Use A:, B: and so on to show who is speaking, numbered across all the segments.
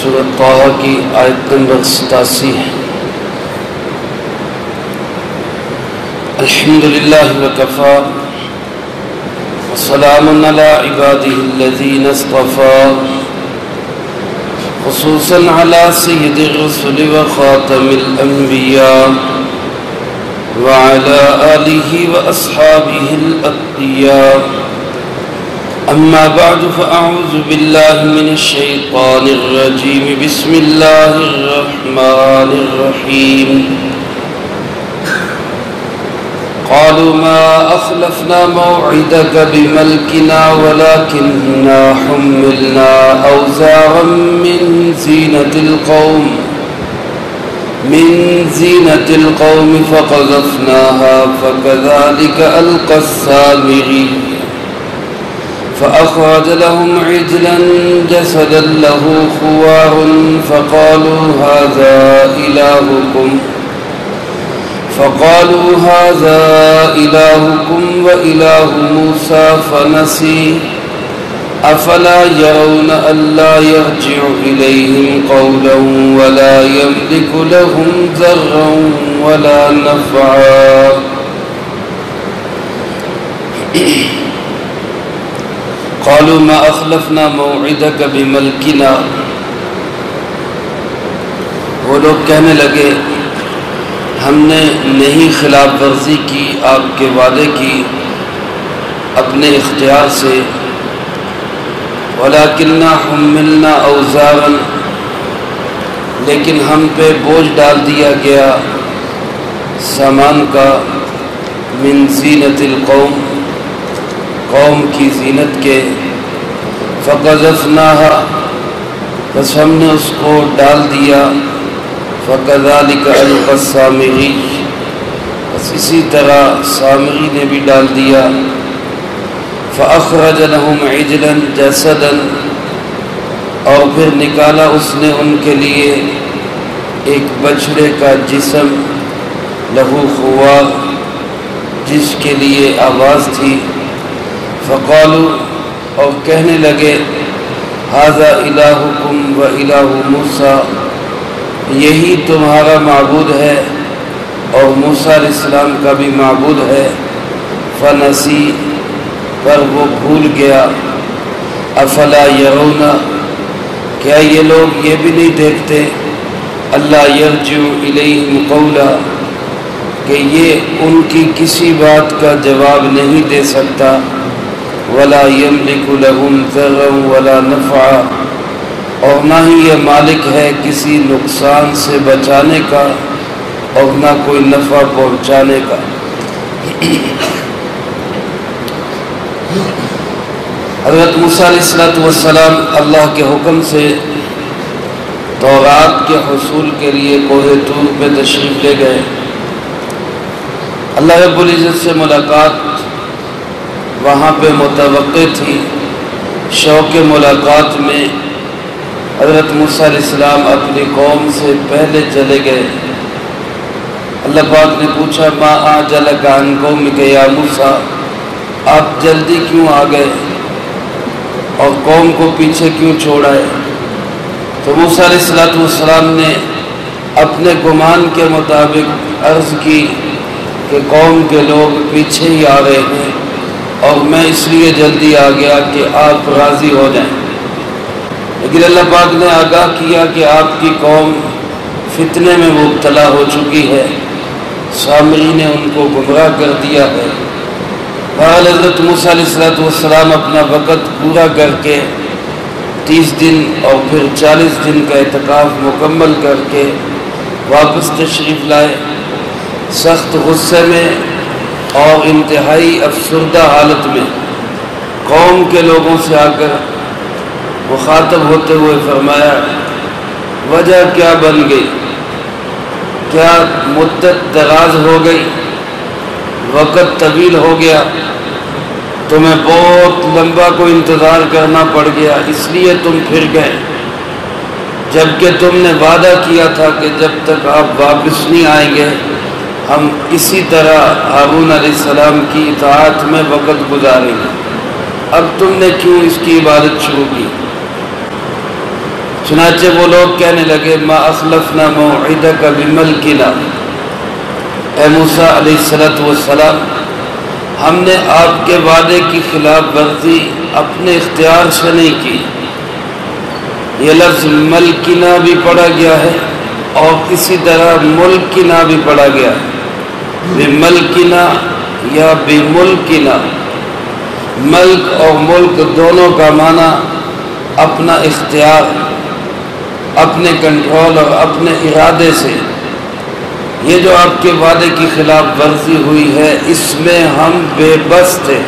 A: سورۃ طٰہٰ کی آیت نمبر 87 ہے۔ الحمدللہ وکفیٰ وسلام علی عبادہ الذین اصطفیٰ خصوصاً علی سید الرسل وخاتم الانبیاء وعلى آلہ واصحابہ الاتقیاء اما بعد فاعوذ باللہ من الشیطان الرجیم بسم اللہ الرحمن الرحیم قالوا ما أخلفنا موعدك بملكنا ولكننا حملنا أوزارا من زينة القوم فقذفناها فكذلك ألقى السامري فأخرج لهم عجلا جسدا له خوار فقالوا هذا إلهكم وإله موسى فنسي أفلا يرون ألا يرجع إليهم قولا ولا يملك لهم ضرا ولا نفعا قالوا ما أخلفنا موعدك بملكنا، وہ لوگ کہنے لگے ہم نے نہیں خلاف ورزی کی آپ کے وعدے کی اپنے اختیار سے، وَلَكِنَّا حُمِّلْنَا أَوْزَارًا، لیکن ہم پہ بوجھ ڈال دیا گیا سامان کا، من زینت القوم، قوم کی زینت کے، فَقَذَفْنَاهَا، بس ہم نے اس کو ڈال دیا، فَكَذَلِكَ أَلْقَى السَّامِرِي، بس اسی طرح سامری نے بھی ڈال دیا، فَأَخْرَجَ لَهُمْ عِجْلًا جَسَدًا، اور پھر نکالا اس نے ان کے لیے ایک بچڑے کا جسم، لہو خوار، جس کے لیے آواز تھی، فَقَالُوا، اور کہنے لگے، هَذَا إِلَٰهُكُمْ وَإِلَٰهُ مُوسَىٰ، یہی تمہارا معبود ہے اور موسیٰ علیہ السلام کا بھی معبود ہے، فنسی، پر وہ بھول گیا، افلا یرون، کیا یہ لوگ یہ بھی نہیں دیکھتے، اللہ یرجع الیہم قولا، کہ یہ ان کی کسی بات کا جواب نہیں دے سکتا، ولا یملک لہم ضرا ولا نفعا، اور نہ ہی یہ مالک ہے کسی نقصان سے بچانے کا اور نہ کوئی نفع پہنچانے کا۔ حضرت موسیٰ علیہ السلام اللہ کے حکم سے تورات کے حصول کے لیے کوہ طور پہ تشریف لے گئے۔ اللہ رب العزت سے ملاقات وہاں پہ متوقع تھی۔ شوق ملاقات میں حضرت موسیٰ علیہ السلام اپنی قوم سے پہلے چلے گئے۔ اللہ پاک نے پوچھا، ما اعجلک عن قومک یا موسیٰ، آپ جلدی کیوں آ گئے اور قوم کو پیچھے کیوں چھوڑائے؟ تو موسیٰ علیہ السلام نے اپنے گمان کے مطابق عرض کی کہ قوم کے لوگ پیچھے ہی آ رہے ہیں اور میں اس لیے جلدی آ گیا کہ آپ راضی ہو جائیں۔ لیکن اللہ پاک نے آگاہ کیا کہ آپ کی قوم فتنے میں مبتلا ہو چکی ہے، سامری نے ان کو گمراہ کر دیا ہے۔ بہرحال حضرت موسیٰ علیہ السلام اپنا وقت پورا کر کے 30 دن اور پھر 40 دن کا اعتکاف مکمل کر کے واپس تشریف لائے، سخت غصے میں اور انتہائی افسردہ حالت میں قوم کے لوگوں سے آ کر مخاطب ہوتے ہوئے فرمایا، وجہ کیا بن گئی؟ کیا مدت دراز ہو گئی؟ وقت طویل ہو گیا؟ تمہیں بہت لمبا کو انتظار کرنا پڑ گیا، اس لیے تم پھر گئے، جبکہ تم نے وعدہ کیا تھا کہ جب تک آپ واپس نہیں آئیں گے ہم اسی طرح ہارون علیہ السلام کی اطاعت میں وقت گزاریں گے، اب تم نے کیوں اس کی عبادت شروع کی؟ چنانچہ وہ لوگ کہنے لگے ما اخلفنا موعدک بملکنا، اے موسیٰ علیہ السلام، ہم نے آپ کے وعدے کی خلاف ورزی اپنے اختیار سے نہیں کی۔ یہ لفظ ملکنا بھی پڑھا گیا ہے اور اسی طرح ملکنا بھی پڑھا گیا ہے، بملکنا یا بملکنا۔ ملک اور ملک دونوں کا معنی اپنا اختیار، اپنے کنٹرول اور اپنے ارادے سے۔ یہ جو آپ کے وعدے کی خلاف ورزی ہوئی ہے اس میں ہم بے بس تھے،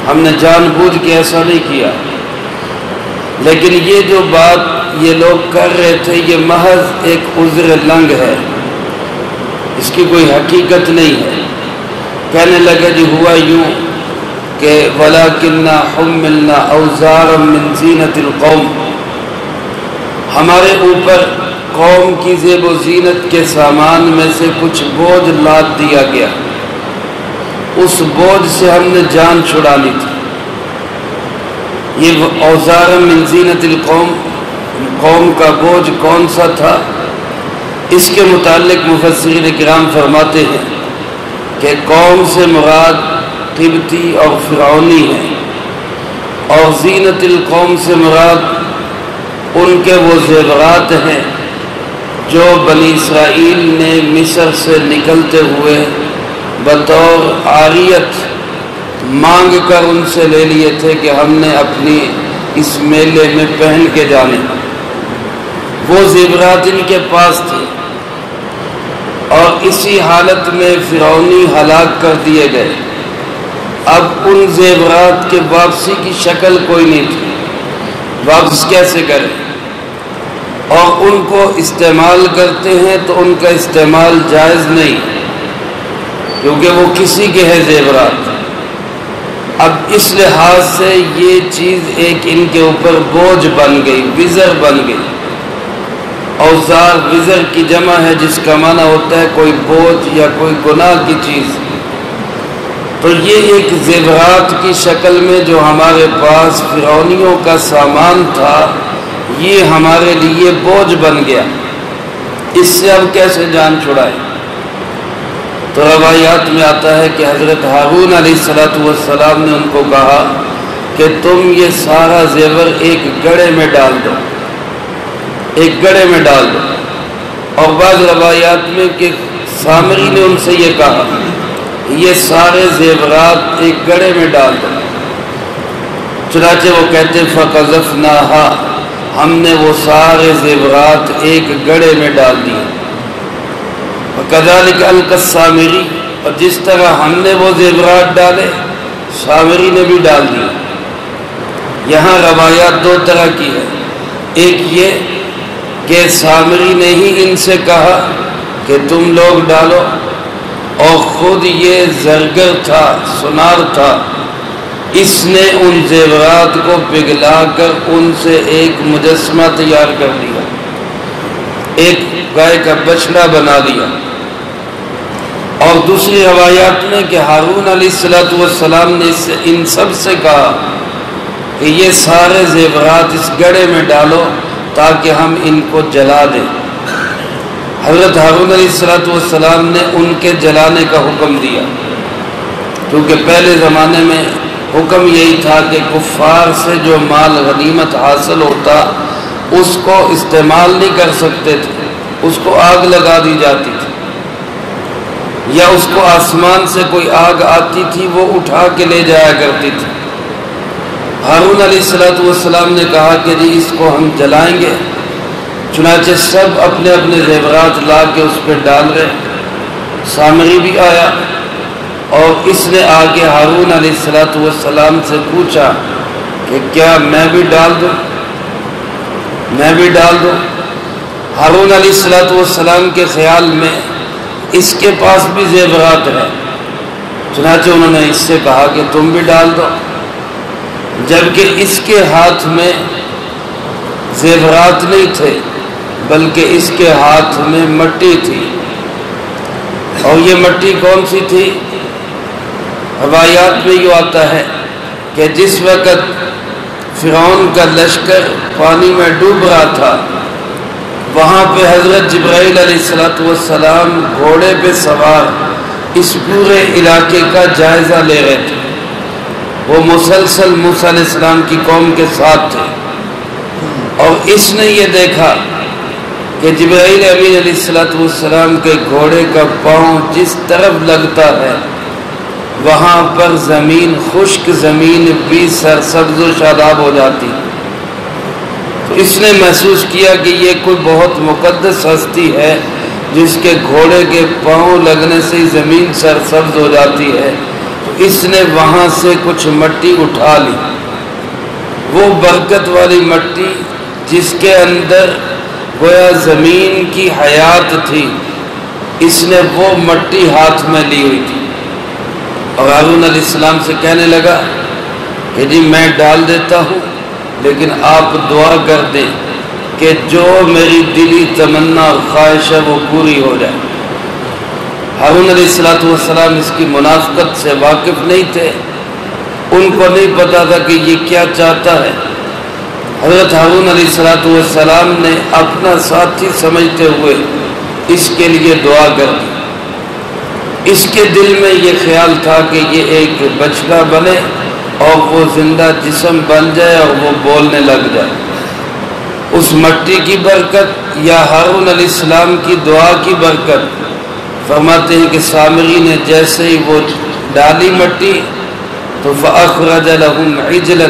A: ہم نے جان بوجھ کے ایسا نہیں کیا، لیکن یہ جو بات یہ لوگ کر رہے تھے یہ محض ایک عذر لنگ ہے، اس کی کوئی حقیقت نہیں ہے۔ کہنے لگے جی ہوا یوں کہ وَلَكِنَّا حُمِّلْنَا أَوْزَارًا مِّن زِينَةِ الْقَوْمِ، ہمارے اوپر قوم کی زیب و زینت کے سامان میں سے کچھ بوجھ لاد دیا گیا، اس بوجھ سے ہم نے جان چھڑانی تھی۔ یہ اوزار من زینت القوم، قوم کا بوجھ کون سا تھا؟ اس کے متعلق مفسرین کرام فرماتے ہیں کہ قوم سے مراد قبطی اور فرعونی ہے، اور زینت القوم سے مراد ان کے وہ زیورات ہیں جو بنی اسرائیل نے مصر سے نکلتے ہوئے بطور عاریت مانگ کر ان سے لے لیے تھے کہ ہم نے اپنی اس میلے میں پہن کے جانے، وہ زیورات ان کے پاس تھے، اور اسی حالت میں فرعونی ہلاک کر دیے گئے۔ اب ان زیورات کے واپسی کی شکل کوئی نہیں تھی، واپس کیسے کریں؟ اور ان کو استعمال کرتے ہیں تو ان کا استعمال جائز نہیں، کیونکہ وہ کسی کے ہیں زیورات۔ اب اس لحاظ سے یہ چیز ایک ان کے اوپر بوجھ بن گئی، وزر بن گئی۔ اوزار وزر کی جمع ہے جس کا معنی ہوتا ہے کوئی بوجھ یا کوئی گناہ کی چیز۔ تو یہ ایک زیورات کی شکل میں جو ہمارے پاس فرعونیوں کا سامان تھا یہ ہمارے لیے بوجھ بن گیا، اس سے اب کیسے جان چھڑائے؟ تو روایات میں آتا ہے کہ حضرت ہارون علیہ السلام نے ان کو کہا کہ تم یہ سارا زیور ایک گڑھے میں ڈال دو، ایک گڑھے میں ڈال دو۔ اور بعض روایات میں کہ سامری نے ان سے یہ کہا یہ سارے زیورات ایک گڑھے میں ڈال دو۔ چنانچہ وہ کہتے فَقَذَفْنَاهَا، ہم نے وہ سارے زیورات ایک گڑھے میں ڈال دیے۔ وَكَذَلِكَ أَلْقَى السَّامِرِي، اور جس طرح ہم نے وہ زیورات ڈالے سامری نے بھی ڈال دیے۔ یہاں روایات دو طرح کی ہے، ایک یہ کہ سامری نے ہی ان سے کہا کہ تم لوگ ڈالو، اور خود یہ زرگر تھا، سنار تھا، اس نے ان زیورات کو پگھلا کر ان سے ایک مجسمہ تیار کر دیا، ایک گائے کا بچڑا بنا دیا۔ اور دوسری روایات میں کہ ہارون علیہ السلام نے ان سب سے کہا کہ یہ سارے زیورات اس گڑھے میں ڈالو تاکہ ہم ان کو جلا دیں۔ حضرت ہارون علیہ السلام نے ان کے جلانے کا حکم دیا، کیونکہ پہلے زمانے میں حکم یہی تھا کہ کفار سے جو مال غنیمت حاصل ہوتا اس کو استعمال نہیں کر سکتے تھے، اس کو آگ لگا دی جاتی تھی، یا اس کو آسمان سے کوئی آگ آتی تھی وہ اٹھا کے لے جایا کرتی تھی۔ ہارون علیہ السلام نے کہا کہ جی اس کو ہم جلائیں گے، چنانچہ سب اپنے اپنے زیورات لا کے اس پہ ڈال رہے۔ سامری بھی آیا اور اس نے آگے ہارون علیہ السلام سے پوچھا کہ کیا میں بھی ڈال دوں، میں بھی ڈال دوں؟ ہارون علیہ السلام کے خیال میں اس کے پاس بھی زیورات ہیں، چنانچہ انہوں نے اس سے کہا کہ تم بھی ڈال دو، جبکہ اس کے ہاتھ میں زیورات نہیں تھے بلکہ اس کے ہاتھ میں مٹی تھی۔ اور یہ مٹی کون سی تھی؟ روایات میں یہ آتا ہے کہ جس وقت فرعون کا لشکر پانی میں ڈوب رہا تھا، وہاں پہ حضرت جبرائیل علیہ السلام گھوڑے پہ سوار اس پورے علاقے کا جائزہ لے رہے تھے۔ وہ مسلسل موسیٰ علیہ السلام کی قوم کے ساتھ تھے، اور اس نے یہ دیکھا کہ جبرائیل امین علیہ السلام کے گھوڑے کا پاؤں جس طرف لگتا ہے وہاں پر زمین، خشک زمین بھی سرسبز و شاداب ہو جاتی۔ تو اس نے محسوس کیا کہ یہ کوئی بہت مقدس ہستی ہے جس کے گھوڑے کے پاؤں لگنے سے ہی زمین سرسبز ہو جاتی ہے۔ تو اس نے وہاں سے کچھ مٹی اٹھا لی، وہ برکت والی مٹی جس کے اندر گویا زمین کی حیات تھی، اس نے وہ مٹی ہاتھ میں لی ہوئی تھی، اور ہارون علیہ السلام سے کہنے لگا کہ جی میں ڈال دیتا ہوں، لیکن آپ دعا کر دیں کہ جو میری دلی تمنا اور خواہش ہے وہ پوری ہو جائے۔ ہارون علیہ السلام اس کی منافقت سے واقف نہیں تھے، ان کو نہیں پتا تھا کہ یہ کیا چاہتا ہے۔ حضرت ہارون علیہ السلام نے اپنا ساتھی سمجھتے ہوئے اس کے لیے دعا کر دی۔ اس کے دل میں یہ خیال تھا کہ یہ ایک بچڑا بنے اور وہ زندہ جسم بن جائے اور وہ بولنے لگ جائے۔ اس مٹی کی برکت یا ہارون علیہ السلام کی دعا کی برکت، فرماتے ہیں کہ سامری نے جیسے ہی وہ ڈالی مٹی تو فَأَخْرَجَ لَهُمْ عِجْلًا،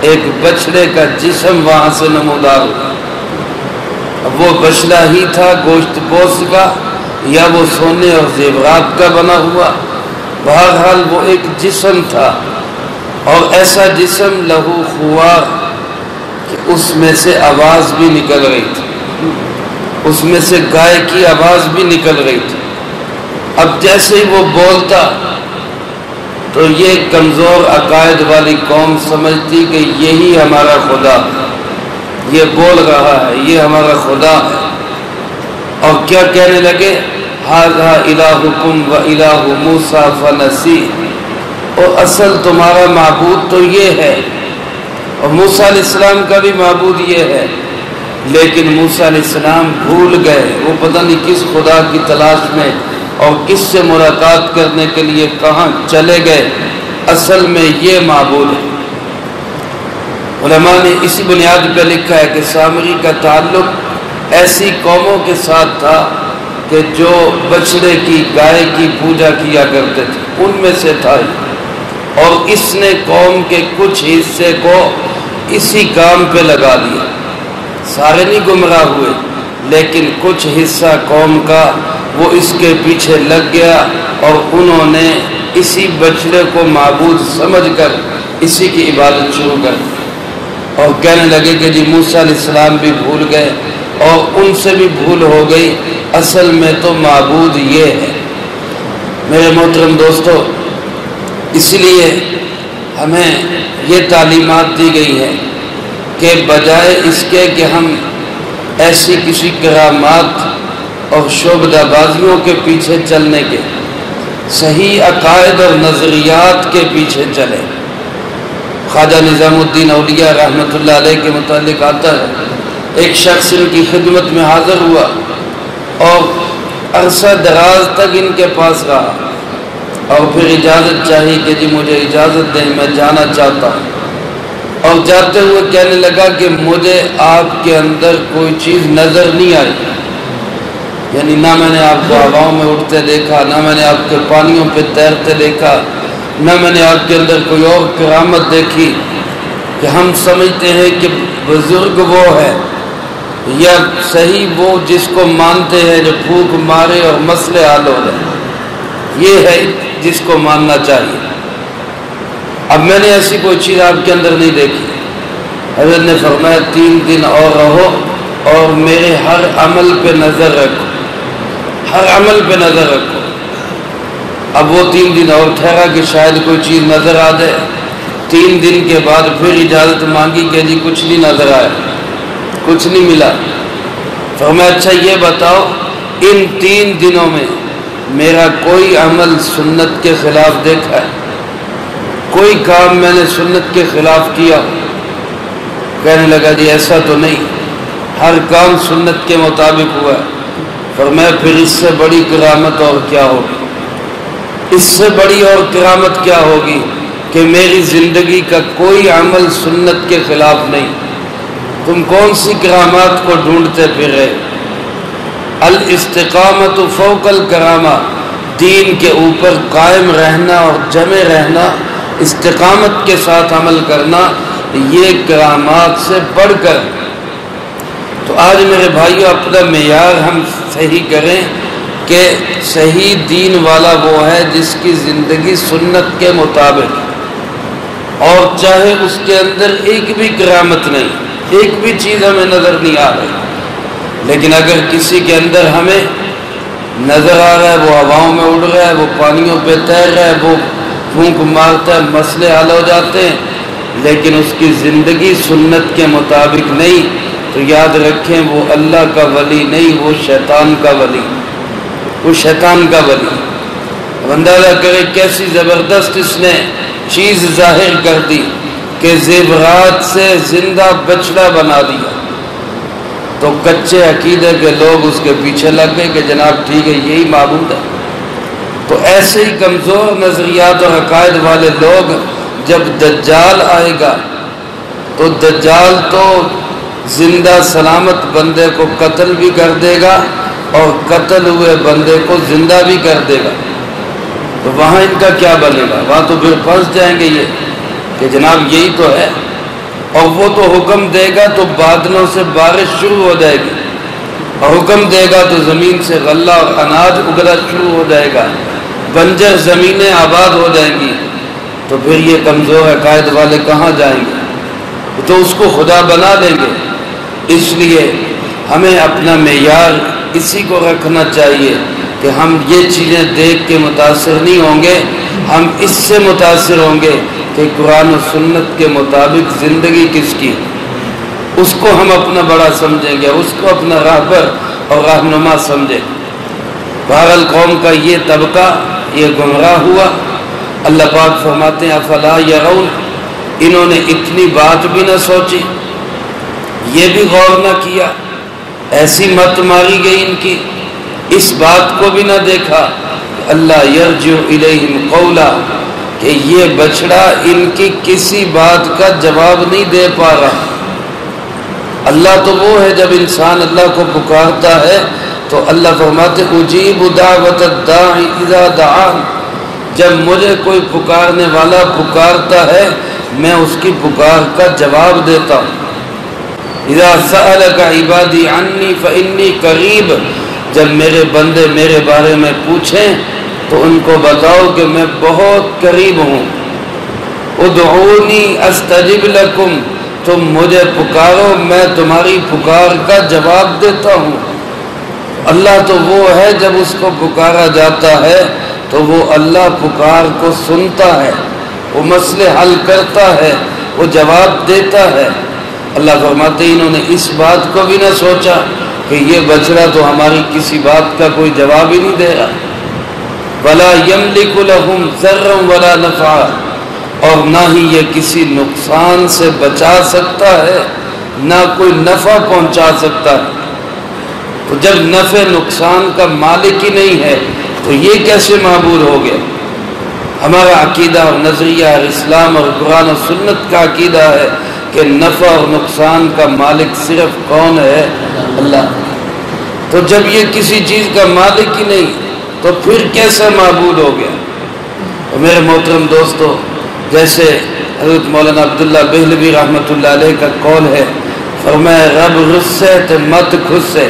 A: ایک بچڑے کا جسم وہاں سے نمودار ہوا۔ اب وہ بچڑا ہی تھا گوشت پوش کا یا وہ سونے اور زیورات کا بنا ہوا، بہرحال وہ ایک جسم تھا، اور ایسا جسم لہو خوار کہ اس میں سے آواز بھی نکل رہی تھی، اس میں سے گائے کی آواز بھی نکل رہی تھی۔ اب جیسے ہی وہ بولتا تو یہ کمزور عقائد والی قوم سمجھتی کہ یہی ہمارا خدا، یہ بول رہا ہے، یہ ہمارا خدا ہے، اور کیا کہنے لگے ھذا الہکم و الہ موسیٰ فنسی، اور اصل تمہارا معبود تو یہ ہے، اور موسیٰ علیہ السلام کا بھی معبود یہ ہے، لیکن موسیٰ علیہ السلام بھول گئے، وہ پتہ نہیں کس خدا کی تلاش میں اور کس سے ملاقات کرنے کے لیے کہاں چلے گئے، اصل میں یہ معبود ہے۔ علماء نے اسی بنیاد پہ لکھا ہے کہ سامری کا تعلق ایسی قوموں کے ساتھ تھا کہ جو بچڑے کی، گائے کی پوجا کیا کرتے تھے، ان میں سے تھا، اور اس نے قوم کے کچھ حصے کو اسی کام پہ لگا دیا۔ سارے نہیں گمراہ ہوئے، لیکن کچھ حصہ قوم کا وہ اس کے پیچھے لگ گیا، اور انہوں نے اسی بچڑے کو معبود سمجھ کر اسی کی عبادت شروع کر دی، اور کہنے لگے کہ جی موسیٰ علیہ السلام بھی بھول گئے اور ان سے بھی بھول ہو گئی، اصل میں تو معبود یہ ہے۔ میرے محترم دوستو، اس لیے ہمیں یہ تعلیمات دی گئی ہے کہ بجائے اس کے کہ ہم ایسی کسی کرامات اور شعبدہ بازیوں کے پیچھے چلنے کے، صحیح عقائد اور نظریات کے پیچھے چلیں۔ خواجہ نظام الدین اولیاء رحمۃ اللہ علیہ کے متعلق آتا ہے، ایک شخص ان کی خدمت میں حاضر ہوا اور عرصہ دراز تک ان کے پاس رہا، اور پھر اجازت چاہی کہ جی مجھے اجازت دیں، میں جانا چاہتا ہوں، اور جاتے ہوئے کہنے لگا کہ مجھے آپ کے اندر کوئی چیز نظر نہیں آئی، یعنی نہ میں نے آپ کو ہواؤں میں اڑتے دیکھا، نہ میں نے آپ کے پانیوں پہ تیرتے دیکھا، نہ میں نے آپ کے اندر کوئی اور کرامت دیکھی کہ ہم سمجھتے ہیں کہ بزرگ وہ ہے یا صحیح وہ جس کو مانتے ہیں جو پھونک مارے اور مسئلے حل ہو جائے، یہ ہے جس کو ماننا چاہیے۔ اب میں نے ایسی کوئی چیز آپ کے اندر نہیں دیکھی۔ حضرت نے فرمایا 3 دن اور رہو اور میرے ہر عمل پہ نظر رکھو، ہر عمل پہ نظر رکھو۔ اب وہ 3 دن اور ٹھہرا کہ شاید کوئی چیز نظر آ جائے۔ 3 دن کے بعد پھر اجازت مانگی کہ جی کچھ نہیں نظر آیا، کچھ نہیں ملا۔ فرمایا اچھا یہ بتاؤ ان 3 دنوں میں میرا کوئی عمل سنت کے خلاف دیکھا ہے؟ کوئی کام میں نے سنت کے خلاف کیا؟ کہنے لگا جی ایسا تو نہیں، ہر کام سنت کے مطابق ہوا ہے۔ فرمایا پھر اس سے بڑی کرامت اور کیا ہوگی، اس سے بڑی اور کرامت کیا ہوگی کہ میری زندگی کا کوئی عمل سنت کے خلاف نہیں۔ تم کون سی کرامات کو ڈھونڈتے پھر رہے؟ الاستقامت فوق الکرامہ، دین کے اوپر قائم رہنا اور جمع رہنا، استقامت کے ساتھ عمل کرنا، یہ کرامات سے بڑھ کر۔ تو آج میرے بھائیو اپنا معیار ہم صحیح کریں کہ صحیح دین والا وہ ہے جس کی زندگی سنت کے مطابق، اور چاہے اس کے اندر ایک بھی کرامت نہیں، ایک بھی چیز ہمیں نظر نہیں آ رہی، لیکن اگر کسی کے اندر ہمیں نظر آ رہا ہے وہ ہواؤں میں اڑ رہا ہے، وہ پانیوں پہ تیر رہا ہے، وہ پھونک مارتا ہے، مسئلے حل ہو جاتے ہیں، لیکن اس کی زندگی سنت کے مطابق نہیں، تو یاد رکھیں وہ اللہ کا ولی نہیں، وہ شیطان کا ولی، وہ شیطان کا ولی۔ اندازہ کرے کیسی زبردست اس نے چیز ظاہر کر دی کہ زیورات سے زندہ بچڑا بنا دیا، تو کچے عقیدے کے لوگ اس کے پیچھے لگ گئے کہ جناب ٹھیک ہے یہی معبود ہے۔ تو ایسے ہی کمزور نظریات اور عقائد والے لوگ، جب دجال آئے گا تو دجال تو زندہ سلامت بندے کو قتل بھی کر دے گا اور قتل ہوئے بندے کو زندہ بھی کر دے گا، تو وہاں ان کا کیا بنے گا؟ وہاں تو پھر پھنس جائیں گے یہ کہ جناب یہی تو ہے، اور وہ تو حکم دے گا تو بادلوں سے بارش شروع ہو جائے گی، اور حکم دے گا تو زمین سے غلہ اور اناج اگنا شروع ہو جائے گا، بنجر زمینیں آباد ہو جائیں گی، تو پھر یہ کمزور عقائد والے کہاں جائیں گے؟ تو اس کو خدا بنا دیں گے۔ اس لیے ہمیں اپنا معیار اسی کو رکھنا چاہیے کہ ہم یہ چیزیں دیکھ کے متاثر نہیں ہوں گے، ہم اس سے متاثر ہوں گے کہ قرآن و سنت کے مطابق زندگی کس کی، اس کو ہم اپنا بڑا سمجھیں گے، اس کو اپنا راہبر اور رہنما سمجھیں گے۔ بہرحال قوم کا یہ طبقہ یہ گمراہ ہوا۔ اللہ پاک فرماتے ہیں افلا یرون، انہوں نے اتنی بات بھی نہ سوچی، یہ بھی غور نہ کیا، ایسی مت ماری گئی ان کی، اس بات کو بھی نہ دیکھا اللہ یرجع الیہم قولا، کہ یہ بچڑا ان کی کسی بات کا جواب نہیں دے پا رہا۔ اللہ تو وہ ہے جب انسان اللہ کو پکارتا ہے تو اللہ فرماتے اجیب دعوت الداعی اذا دعان، جب مجھے کوئی پکارنے والا پکارتا ہے میں اس کی پکار کا جواب دیتا ہوں۔ اذا سألک عبادی عنی فانی قریب، جب میرے بندے میرے بارے میں پوچھیں تو ان کو بتاؤ کہ میں بہت قریب ہوں۔ ادعونی استجب لکم، تم مجھے پکارو میں تمہاری پکار کا جواب دیتا ہوں۔ اللہ تو وہ ہے جب اس کو پکارا جاتا ہے تو وہ اللہ پکار کو سنتا ہے، وہ مسئلے حل کرتا ہے، وہ جواب دیتا ہے۔ اللہ فرماتے انہوں نے اس بات کو بھی نہ سوچا کہ یہ بچڑا تو ہماری کسی بات کا کوئی جواب ہی نہیں دے رہا۔ وَلَا يَمْلِكُ لَهُمْ ضَرًّا وَلَا نَفْعًا، اور نہ ہی یہ کسی نقصان سے بچا سکتا ہے نہ کوئی نفع پہنچا سکتا ہے۔ تو جب نفع نقصان کا مالک ہی نہیں ہے تو یہ کیسے معبود ہو گیا؟ ہمارا عقیدہ اور نظریہ اور اسلام اور قرآن و سنت کا عقیدہ ہے کہ نفع اور نقصان کا مالک صرف کون ہے؟ اللہ۔ تو جب یہ کسی چیز کا مالک ہی نہیں تو پھر کیسے معبود ہو گیا؟ اور میرے محترم دوستو، جیسے حضرت مولانا عبداللہ بہلوی رحمۃ اللہ علیہ کا قول ہے، فرمایا رب غصے تو مت خصے،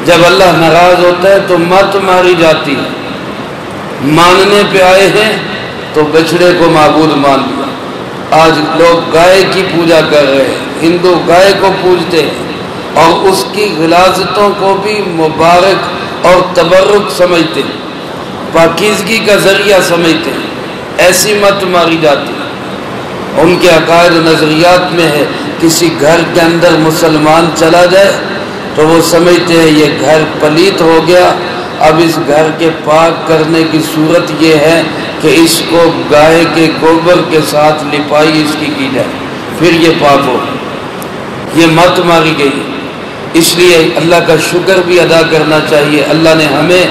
A: جب اللہ ناراض ہوتا ہے تو مت ماری جاتی ہے۔ ماننے پہ آئے ہیں تو بچڑے کو معبود مان لیا۔ آج لوگ گائے کی پوجا کر رہے ہیں، ہندو گائے کو پوجتے ہیں اور اس کی غلاظتوں کو بھی مبارک اور تبرک سمجھتے ہیں، پاکیزگی کا ذریعہ سمجھتے ہیں۔ ایسی مت ماری جاتی ہے۔ ان کے عقائد و نظریات میں ہے کسی گھر کے اندر مسلمان چلا جائے تو وہ سمجھتے ہیں یہ گھر پلیت ہو گیا، اب اس گھر کے پاک کرنے کی صورت یہ ہے کہ اس کو گائے کے گوبر کے ساتھ لپائی اس کی جائے، پھر یہ پاک ہو۔ یہ مت ماری گئی. اس لیے اللہ کا شکر بھی ادا کرنا چاہیے. اللہ نے ہمیں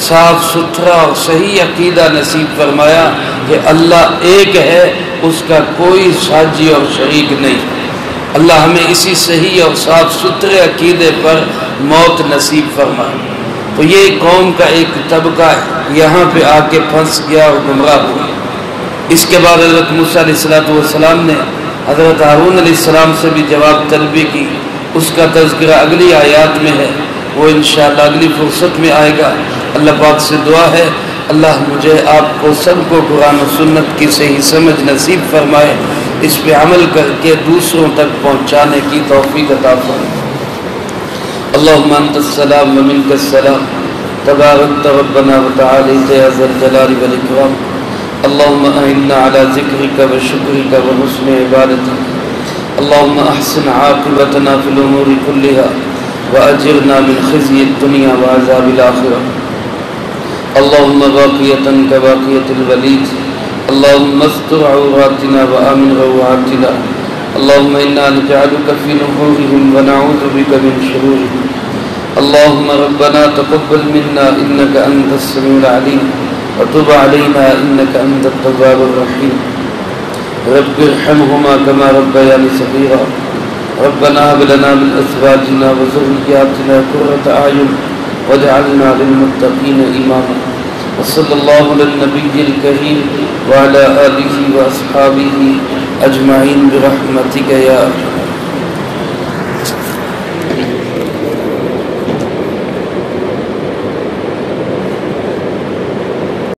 A: صاف ستھرا اور صحیح عقیدہ نصیب فرمایا کہ اللہ ایک ہے، اس کا کوئی ساجی اور شریک نہیں. اللہ ہمیں اسی صحیح اور صاف ستھرے عقیدے پر موت نصیب فرمائے. تو یہ قوم کا ایک طبقہ یہاں پہ آ کے پھنس گیا اور گمراہ ہوا. اس کے بعد حضرت موسیٰ علیہ السلام نے حضرت ہارون علیہ السلام سے بھی جواب طلبی کی. اس کا تذکرہ اگلی آیات میں ہے، وہ انشاءاللہ اگلی فرصت میں آئے گا. اللہ پاک سے دعا ہے اللہ مجھے آپ کو سب کو قرآن و سنت کی صحیح سمجھ نصیب فرمائے، اس پہ عمل کر کے دوسروں تک پہنچانے کی توفیق عطا فرمائے. اللہم انت السلام ومنک السلام تبارکت ربنا وتعالیت یا ذا الجلال والاکرام. اللہم اعنا علی ذکرک وشکرک وحسن عبادتک. اللہم احسن عاقبتنا فی الامور کلها واجرنا من خزی الدنیا وعذاب الآخرہ. اللہم باقیتا کباقیت الولید. اللہم استر عوراتنا وآمن روعاتنا. اللہم انا نجعلک فی نحورهم ونعوذ بک من شرورهم. اللہم ربنا تقبل منا انک انت السمیع العلیم وتب علینا انک انت التواب الرحیم. رب ارحمهما كما ربياني صغيرا. ربنا هب لنا من ازواجنا وذرياتنا قرة اعين واجعلنا للمتقين اماما. وصلى الله على النبي الكريم وعلى آله واصحابه اجمعين برحمتك يا